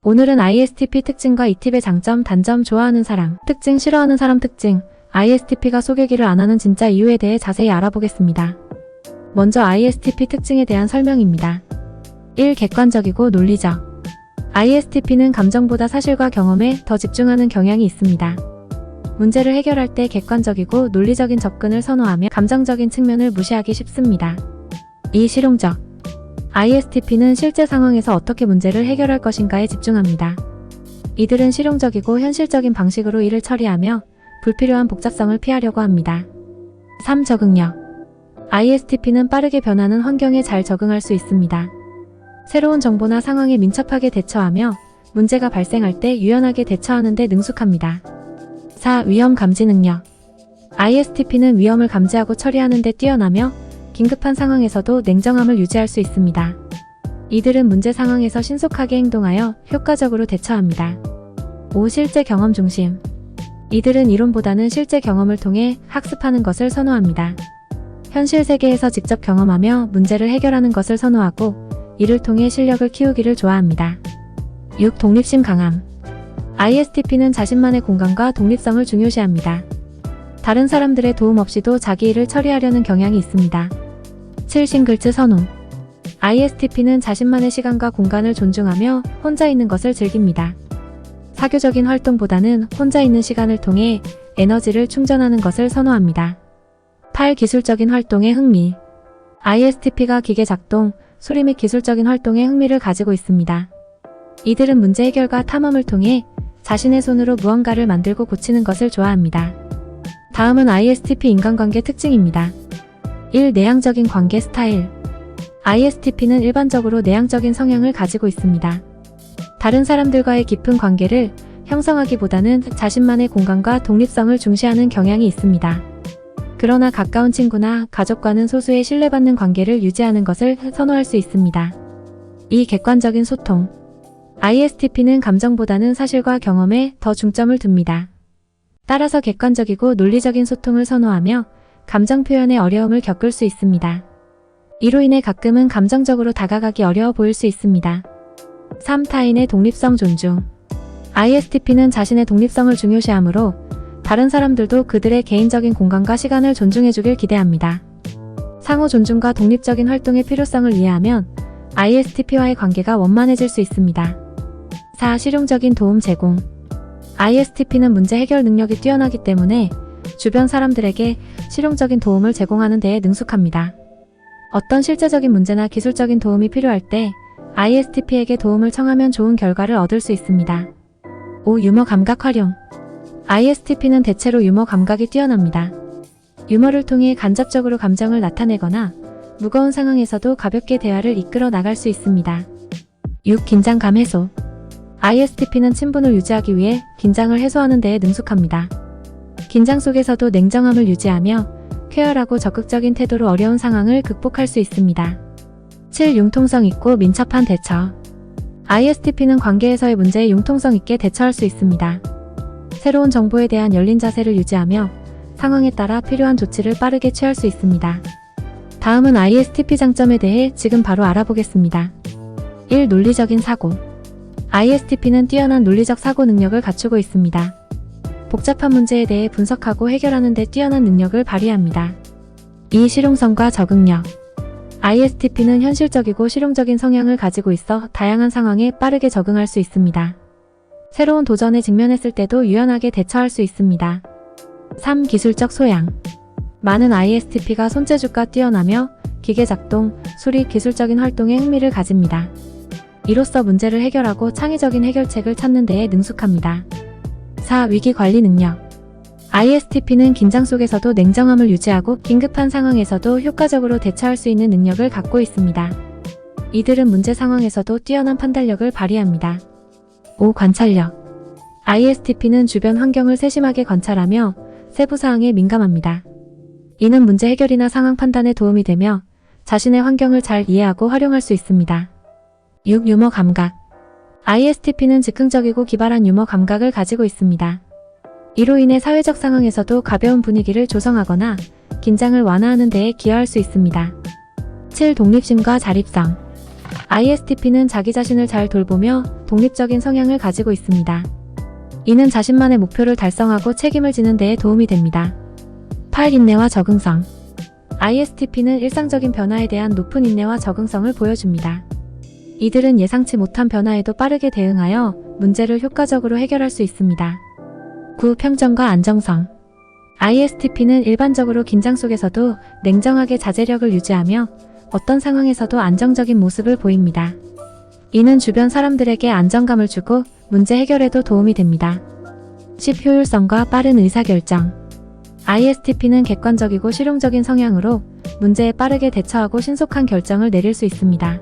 오늘은 ISTP 특징과 이 팁의 장점, 단점, 좋아하는 사람, 특징, 싫어하는 사람 특징, ISTP가 소개기를 안 하는 진짜 이유에 대해 자세히 알아보겠습니다. 먼저 ISTP 특징에 대한 설명입니다. 1. 객관적이고 논리적. ISTP는 감정보다 사실과 경험에 더 집중하는 경향이 있습니다. 문제를 해결할 때 객관적이고 논리적인 접근을 선호하며 감정적인 측면을 무시하기 쉽습니다. 2. 실용적. ISTP는 실제 상황에서 어떻게 문제를 해결할 것인가에 집중합니다. 이들은 실용적이고 현실적인 방식으로 일을 처리하며 불필요한 복잡성을 피하려고 합니다. 3. 적응력. ISTP는 빠르게 변하는 환경에 잘 적응할 수 있습니다. 새로운 정보나 상황에 민첩하게 대처하며 문제가 발생할 때 유연하게 대처하는 데 능숙합니다. 4. 위험 감지 능력. ISTP는 위험을 감지하고 처리하는 데 뛰어나며 긴급한 상황에서도 냉정함을 유지할 수 있습니다. 이들은 문제 상황에서 신속하게 행동하여 효과적으로 대처합니다. 5. 실제 경험 중심. 이들은 이론보다는 실제 경험을 통해 학습하는 것을 선호합니다. 현실 세계에서 직접 경험하며 문제를 해결하는 것을 선호하고 이를 통해 실력을 키우기를 좋아합니다. 6. 독립심 강함. ISTP는 자신만의 공간과 독립성을 중요시합니다. 다른 사람들의 도움 없이도 자기 일을 처리하려는 경향이 있습니다. 7. 싱글즈 선호. ISTP는 자신만의 시간과 공간을 존중하며 혼자 있는 것을 즐깁니다. 사교적인 활동보다는 혼자 있는 시간을 통해 에너지를 충전하는 것을 선호합니다. 8. 기술적인 활동에 흥미. ISTP가 기계 작동, 수리 및 기술적인 활동에 흥미를 가지고 있습니다. 이들은 문제 해결과 탐험을 통해 자신의 손으로 무언가를 만들고 고치는 것을 좋아합니다. 다음은 ISTP 인간관계 특징입니다. 1. 내향적인 관계 스타일. ISTP는 일반적으로 내향적인 성향을 가지고 있습니다. 다른 사람들과의 깊은 관계를 형성하기보다는 자신만의 공간과 독립성을 중시하는 경향이 있습니다. 그러나 가까운 친구나 가족과는 소수의 신뢰받는 관계를 유지하는 것을 선호할 수 있습니다. 2. 객관적인 소통. ISTP는 감정보다는 사실과 경험에 더 중점을 둡니다. 따라서 객관적이고 논리적인 소통을 선호하며 감정 표현에 어려움을 겪을 수 있습니다. 이로 인해 가끔은 감정적으로 다가가기 어려워 보일 수 있습니다. 3. 타인의 독립성 존중. ISTP는 자신의 독립성을 중요시하므로 다른 사람들도 그들의 개인적인 공간과 시간을 존중해주길 기대합니다. 상호 존중과 독립적인 활동의 필요성을 이해하면 ISTP와의 관계가 원만해질 수 있습니다. 4. 실용적인 도움 제공. ISTP는 문제 해결 능력이 뛰어나기 때문에 주변 사람들에게 실용적인 도움을 제공하는 데에 능숙합니다. 어떤 실제적인 문제나 기술적인 도움이 필요할 때 ISTP에게 도움을 청하면 좋은 결과를 얻을 수 있습니다. 5. 유머 감각 활용. ISTP는 대체로 유머 감각이 뛰어납니다. 유머를 통해 간접적으로 감정을 나타내거나 무거운 상황에서도 가볍게 대화를 이끌어 나갈 수 있습니다. 6. 긴장감 해소. ISTP는 친분을 유지하기 위해 긴장을 해소하는 데에 능숙합니다. 긴장 속에서도 냉정함을 유지하며 쾌활하고 적극적인 태도로 어려운 상황을 극복할 수 있습니다. 7. 융통성 있고 민첩한 대처. ISTP는 관계에서의 문제에 융통성 있게 대처할 수 있습니다. 새로운 정보에 대한 열린 자세를 유지하며 상황에 따라 필요한 조치를 빠르게 취할 수 있습니다. 다음은 ISTP 장점에 대해 지금 바로 알아보겠습니다. 1. 논리적인 사고. ISTP는 뛰어난 논리적 사고 능력을 갖추고 있습니다. 복잡한 문제에 대해 분석하고 해결하는 데 뛰어난 능력을 발휘합니다. 2. 실용성과 적응력. ISTP는 현실적이고 실용적인 성향을 가지고 있어 다양한 상황에 빠르게 적응할 수 있습니다. 새로운 도전에 직면했을 때도 유연하게 대처할 수 있습니다. 3. 기술적 소양. 많은 ISTP가 손재주가 뛰어나며 기계 작동, 수리, 기술적인 활동에 흥미를 가집니다. 이로써 문제를 해결하고 창의적인 해결책을 찾는 데에 능숙합니다. 4. 위기 관리 능력. ISTP는 긴장 속에서도 냉정함을 유지하고 긴급한 상황에서도 효과적으로 대처할 수 있는 능력을 갖고 있습니다. 이들은 문제 상황에서도 뛰어난 판단력을 발휘합니다. 5. 관찰력. ISTP는 주변 환경을 세심하게 관찰하며 세부 사항에 민감합니다. 이는 문제 해결이나 상황 판단에 도움이 되며 자신의 환경을 잘 이해하고 활용할 수 있습니다. 6. 유머 감각. ISTP는 즉흥적이고 기발한 유머 감각을 가지고 있습니다. 이로 인해 사회적 상황에서도 가벼운 분위기를 조성하거나 긴장을 완화하는 데에 기여할 수 있습니다. 7. 독립심과 자립성. ISTP는 자기 자신을 잘 돌보며 독립적인 성향을 가지고 있습니다. 이는 자신만의 목표를 달성하고 책임을 지는 데에 도움이 됩니다. 8. 인내와 적응성. ISTP는 일상적인 변화에 대한 높은 인내와 적응성을 보여줍니다. 이들은 예상치 못한 변화에도 빠르게 대응하여 문제를 효과적으로 해결할 수 있습니다. 9. 평정과 안정성. ISTP는 일반적으로 긴장 속에서도 냉정하게 자제력을 유지하며 어떤 상황에서도 안정적인 모습을 보입니다. 이는 주변 사람들에게 안정감을 주고 문제 해결에도 도움이 됩니다. 10. 효율성과 빠른 의사결정. ISTP는 객관적이고 실용적인 성향으로 문제에 빠르게 대처하고 신속한 결정을 내릴 수 있습니다.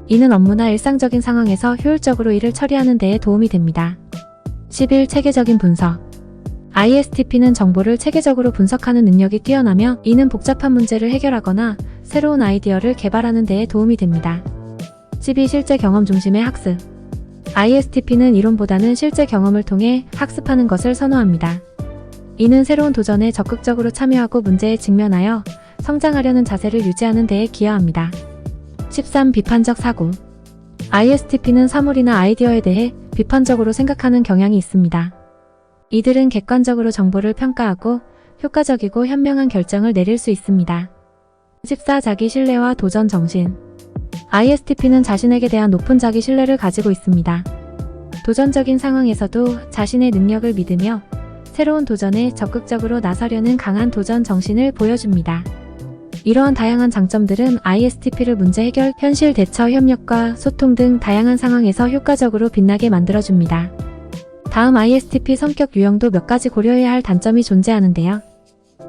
이는 업무나 일상적인 상황에서 효율적으로 일을 처리하는 데에 도움이 됩니다. 11. 체계적인 분석. ISTP는 정보를 체계적으로 분석하는 능력이 뛰어나며 이는 복잡한 문제를 해결하거나 새로운 아이디어를 개발하는 데에 도움이 됩니다. 12. 실제 경험 중심의 학습. ISTP는 이론보다는 실제 경험을 통해 학습하는 것을 선호합니다. 이는 새로운 도전에 적극적으로 참여하고 문제에 직면하여 성장하려는 자세를 유지하는 데에 기여합니다. 13. 비판적 사고. ISTP는 사물이나 아이디어에 대해 비판적으로 생각하는 경향이 있습니다. 이들은 객관적으로 정보를 평가하고 효과적이고 현명한 결정을 내릴 수 있습니다. 14. 자기 신뢰와 도전 정신. ISTP는 자신에게 대한 높은 자기 신뢰를 가지고 있습니다. 도전적인 상황에서도 자신의 능력을 믿으며 새로운 도전에 적극적으로 나서려는 강한 도전 정신을 보여줍니다. 이러한 다양한 장점들은 ISTP를 문제 해결, 현실 대처, 협력과 소통 등 다양한 상황에서 효과적으로 빛나게 만들어줍니다. 다음 ISTP 성격 유형도 몇 가지 고려해야 할 단점이 존재하는데요.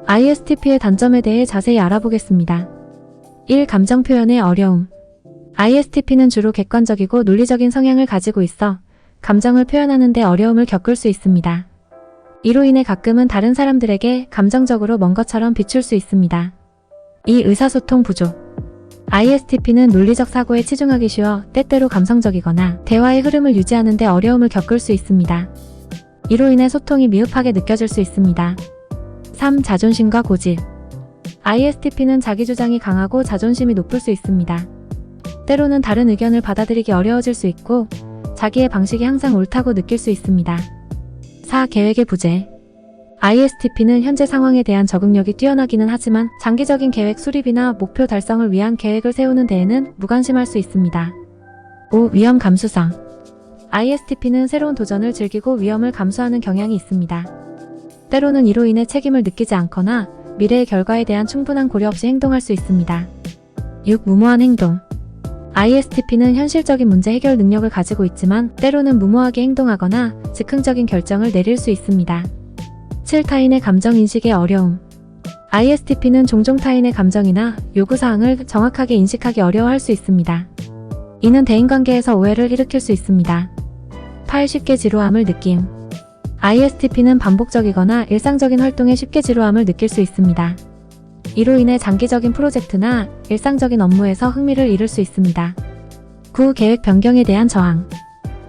ISTP의 단점에 대해 자세히 알아보겠습니다. 1. 감정 표현의 어려움. ISTP는 주로 객관적이고 논리적인 성향을 가지고 있어 감정을 표현하는 데 어려움을 겪을 수 있습니다. 이로 인해 가끔은 다른 사람들에게 감정적으로 먼 것처럼 비출 수 있습니다. 2. 의사소통 부족. ISTP는 논리적 사고에 치중하기 쉬워 때때로 감성적이거나 대화의 흐름을 유지하는 데 어려움을 겪을 수 있습니다. 이로 인해 소통이 미흡하게 느껴질 수 있습니다. 3. 자존심과 고집. ISTP는 자기 주장이 강하고 자존심이 높을 수 있습니다. 때로는 다른 의견을 받아들이기 어려워질 수 있고 자기의 방식이 항상 옳다고 느낄 수 있습니다. 4. 계획의 부재. ISTP는 현재 상황에 대한 적응력이 뛰어나기는 하지만 장기적인 계획 수립이나 목표 달성을 위한 계획을 세우는 데에는 무관심할 수 있습니다. 5. 위험 감수성. ISTP는 새로운 도전을 즐기고 위험을 감수하는 경향이 있습니다. 때로는 이로 인해 책임을 느끼지 않거나 미래의 결과에 대한 충분한 고려 없이 행동할 수 있습니다. 6. 무모한 행동. ISTP는 현실적인 문제 해결 능력을 가지고 있지만 때로는 무모하게 행동하거나 즉흥적인 결정을 내릴 수 있습니다. 7. 타인의 감정인식의 어려움. ISTP는 종종 타인의 감정이나 요구사항을 정확하게 인식하기 어려워할 수 있습니다. 이는 대인관계에서 오해를 일으킬 수 있습니다. 8. 쉽게 지루함을 느낌. ISTP는 반복적이거나 일상적인 활동에 쉽게 지루함을 느낄 수 있습니다. 이로 인해 장기적인 프로젝트나 일상적인 업무에서 흥미를 잃을 수 있습니다. 9. 계획 변경에 대한 저항.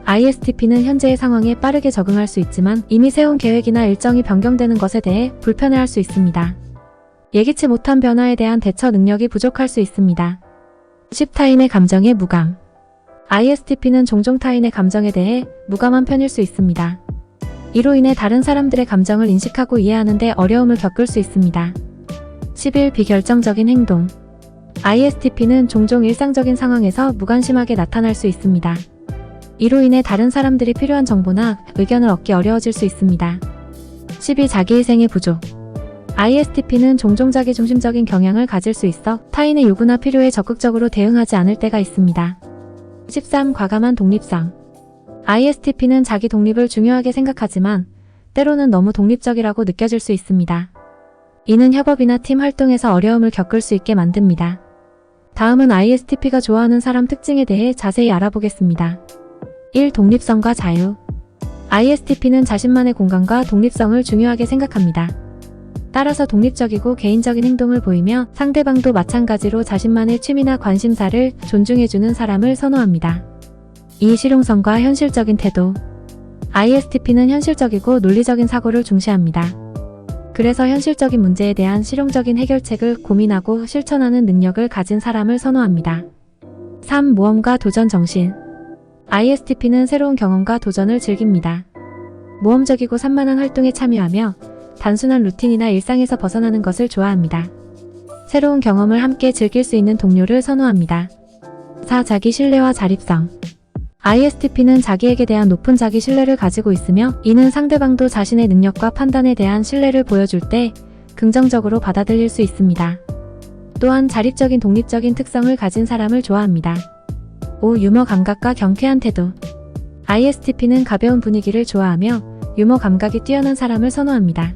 ISTP는 현재의 상황에 빠르게 적응할 수 있지만 이미 세운 계획이나 일정이 변경되는 것에 대해 불편해할 수 있습니다. 예기치 못한 변화에 대한 대처 능력이 부족할 수 있습니다. 10. 타인의 감정에 무감. ISTP는 종종 타인의 감정에 대해 무감한 편일 수 있습니다. 이로 인해 다른 사람들의 감정을 인식하고 이해하는 데 어려움을 겪을 수 있습니다. 11. 비결정적인 행동. ISTP는 종종 일상적인 상황에서 무관심하게 나타날 수 있습니다. 이로 인해 다른 사람들이 필요한 정보나 의견을 얻기 어려워질 수 있습니다. 12. 자기희생의 부족. ISTP는 종종 자기중심적인 경향을 가질 수 있어 타인의 요구나 필요에 적극적으로 대응하지 않을 때가 있습니다. 13. 과감한 독립성. ISTP는 자기 독립을 중요하게 생각하지만 때로는 너무 독립적이라고 느껴질 수 있습니다. 이는 협업이나 팀 활동에서 어려움을 겪을 수 있게 만듭니다. 다음은 ISTP가 좋아하는 사람 특징에 대해 자세히 알아보겠습니다. 1. 독립성과 자유. ISTP는 자신만의 공간과 독립성을 중요하게 생각합니다. 따라서 독립적이고 개인적인 행동을 보이며 상대방도 마찬가지로 자신만의 취미나 관심사를 존중해주는 사람을 선호합니다. 2. 실용성과 현실적인 태도. ISTP는 현실적이고 논리적인 사고를 중시합니다. 그래서 현실적인 문제에 대한 실용적인 해결책을 고민하고 실천하는 능력을 가진 사람을 선호합니다. 3. 모험과 도전 정신. ISTP는 새로운 경험과 도전을 즐깁니다. 모험적이고 산만한 활동에 참여하며 단순한 루틴이나 일상에서 벗어나는 것을 좋아합니다. 새로운 경험을 함께 즐길 수 있는 동료를 선호합니다. 4. 자기 신뢰와 자립성. ISTP는 자기에게 대한 높은 자기 신뢰를 가지고 있으며 이는 상대방도 자신의 능력과 판단에 대한 신뢰를 보여줄 때 긍정적으로 받아들일 수 있습니다. 또한 자립적인 독립적인 특성을 가진 사람을 좋아합니다. 5. 유머 감각과 경쾌한 태도. ISTP는 가벼운 분위기를 좋아하며 유머 감각이 뛰어난 사람을 선호합니다.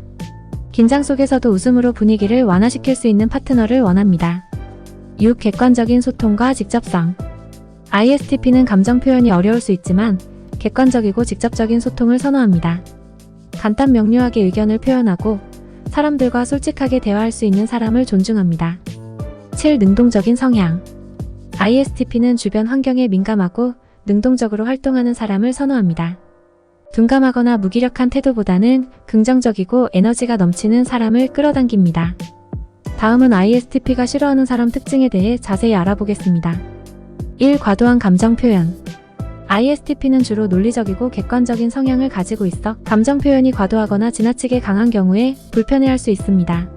긴장 속에서도 웃음으로 분위기를 완화시킬 수 있는 파트너를 원합니다. 6. 객관적인 소통과 직접성. ISTP는 감정 표현이 어려울 수 있지만 객관적이고 직접적인 소통을 선호합니다. 간단 명료하게 의견을 표현하고 사람들과 솔직하게 대화할 수 있는 사람을 존중합니다. 7. 능동적인 성향. ISTP는 주변 환경에 민감하고 능동적으로 활동하는 사람을 선호합니다. 둔감하거나 무기력한 태도보다는 긍정적이고 에너지가 넘치는 사람을 끌어당깁니다. 다음은 ISTP가 싫어하는 사람 특징에 대해 자세히 알아보겠습니다. 1. 과도한 감정 표현. ISTP는 주로 논리적이고 객관적인 성향을 가지고 있어 감정 표현이 과도하거나 지나치게 강한 경우에 불편해할 수 있습니다.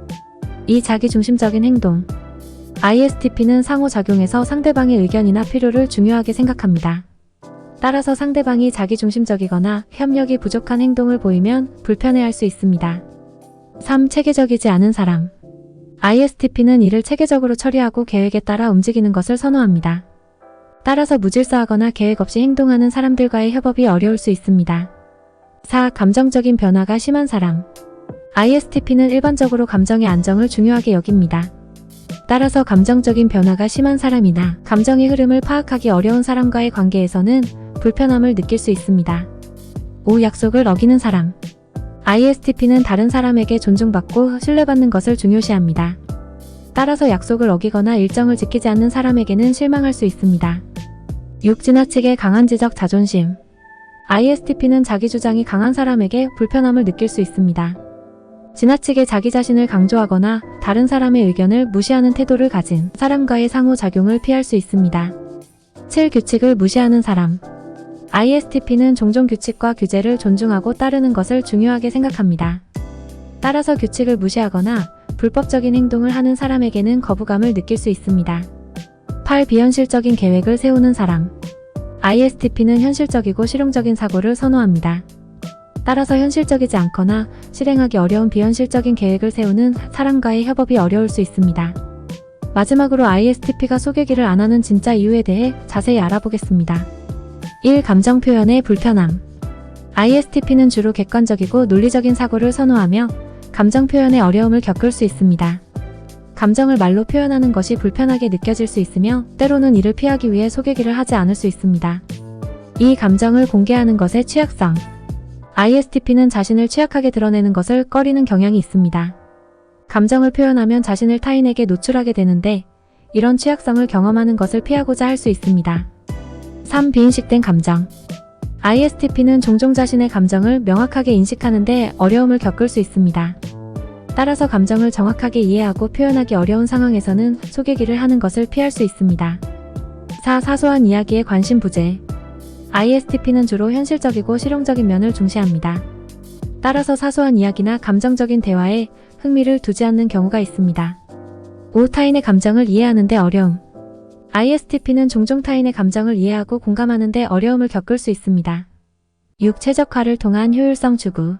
2. 자기중심적인 행동. ISTP는 상호작용에서 상대방의 의견이나 필요를 중요하게 생각합니다. 따라서 상대방이 자기중심적이거나 협력이 부족한 행동을 보이면 불편해할 수 있습니다. 3. 체계적이지 않은 사람. ISTP는 일을 체계적으로 처리하고 계획에 따라 움직이는 것을 선호합니다. 따라서 무질서하거나 계획 없이 행동하는 사람들과의 협업이 어려울 수 있습니다. 4. 감정적인 변화가 심한 사람. ISTP는 일반적으로 감정의 안정을 중요하게 여깁니다. 따라서 감정적인 변화가 심한 사람이나 감정의 흐름을 파악하기 어려운 사람과의 관계에서는 불편함을 느낄 수 있습니다. 5. 약속을 어기는 사람. ISTP는 다른 사람에게 존중받고 신뢰받는 것을 중요시합니다. 따라서 약속을 어기거나 일정을 지키지 않는 사람에게는 실망할 수 있습니다. 6. 지나치게 강한 지적 자존심. ISTP는 자기 주장이 강한 사람에게 불편함을 느낄 수 있습니다. 지나치게 자기 자신을 강조하거나 다른 사람의 의견을 무시하는 태도를 가진 사람과의 상호작용을 피할 수 있습니다. 7. 규칙을 무시하는 사람. ISTP는 종종 규칙과 규제를 존중하고 따르는 것을 중요하게 생각합니다. 따라서 규칙을 무시하거나 불법적인 행동을 하는 사람에게는 거부감을 느낄 수 있습니다. 8. 비현실적인 계획을 세우는 사람. ISTP는 현실적이고 실용적인 사고를 선호합니다. 따라서 현실적이지 않거나 실행하기 어려운 비현실적인 계획을 세우는 사람과의 협업이 어려울 수 있습니다. 마지막으로 ISTP가 소개기를 안 하는 진짜 이유에 대해 자세히 알아보겠습니다. 1. 감정 표현의 불편함. ISTP는 주로 객관적이고 논리적인 사고를 선호하며 감정 표현에 어려움을 겪을 수 있습니다. 감정을 말로 표현하는 것이 불편하게 느껴질 수 있으며 때로는 이를 피하기 위해 소개기를 하지 않을 수 있습니다. 2. 감정을 공개하는 것의 취약성. ISTP는 자신을 취약하게 드러내는 것을 꺼리는 경향이 있습니다. 감정을 표현하면 자신을 타인에게 노출하게 되는데 이런 취약성을 경험하는 것을 피하고자 할 수 있습니다. 3. 비인식된 감정. ISTP는 종종 자신의 감정을 명확하게 인식하는데 어려움을 겪을 수 있습니다. 따라서 감정을 정확하게 이해하고 표현하기 어려운 상황에서는 소개기를 하는 것을 피할 수 있습니다. 4. 사소한 이야기에 관심 부재. ISTP는 주로 현실적이고 실용적인 면을 중시합니다. 따라서 사소한 이야기나 감정적인 대화에 흥미를 두지 않는 경우가 있습니다. 5. 타인의 감정을 이해하는 데 어려움. ISTP는 종종 타인의 감정을 이해하고 공감하는 데 어려움을 겪을 수 있습니다. 6. 최적화를 통한 효율성 추구.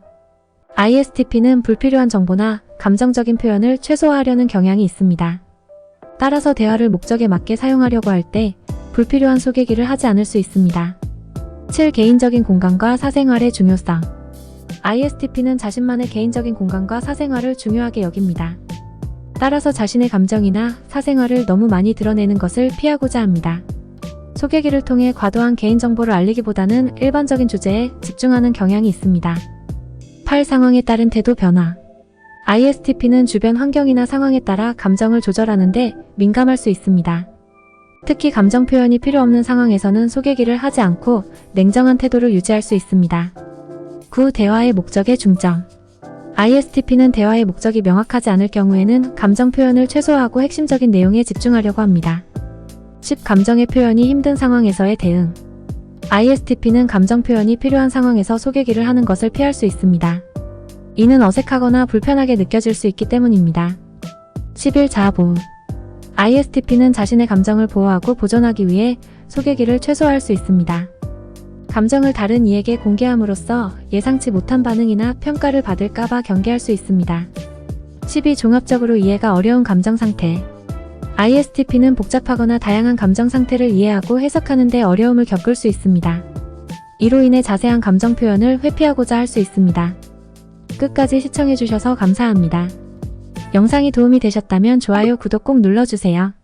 ISTP는 불필요한 정보나 감정적인 표현을 최소화하려는 경향이 있습니다. 따라서 대화를 목적에 맞게 사용하려고 할 때 불필요한 소개기를 하지 않을 수 있습니다. 7. 개인적인 공간과 사생활의 중요성. ISTP는 자신만의 개인적인 공간과 사생활을 중요하게 여깁니다. 따라서 자신의 감정이나 사생활을 너무 많이 드러내는 것을 피하고자 합니다. 소개기를 통해 과도한 개인정보를 알리기보다는 일반적인 주제에 집중하는 경향이 있습니다. 8. 상황에 따른 태도 변화. ISTP는 주변 환경이나 상황에 따라 감정을 조절하는데 민감할 수 있습니다. 특히 감정 표현이 필요 없는 상황에서는 소개기를 하지 않고 냉정한 태도를 유지할 수 있습니다. 9. 대화의 목적에 중점. ISTP는 대화의 목적이 명확하지 않을 경우에는 감정 표현을 최소화하고 핵심적인 내용에 집중하려고 합니다. 10. 감정의 표현이 힘든 상황에서의 대응. ISTP는 감정 표현이 필요한 상황에서 소개기를 하는 것을 피할 수 있습니다. 이는 어색하거나 불편하게 느껴질 수 있기 때문입니다. 11. 자아보호. ISTP는 자신의 감정을 보호하고 보존하기 위해 소개기를 최소화할 수 있습니다. 감정을 다른 이에게 공개함으로써 예상치 못한 반응이나 평가를 받을까봐 경계할 수 있습니다. 12. 종합적으로 이해가 어려운 감정 상태. ISTP는 복잡하거나 다양한 감정 상태를 이해하고 해석하는 데 어려움을 겪을 수 있습니다. 이로 인해 자세한 감정 표현을 회피하고자 할 수 있습니다. 끝까지 시청해주셔서 감사합니다. 영상이 도움이 되셨다면 좋아요, 구독 꼭 눌러주세요.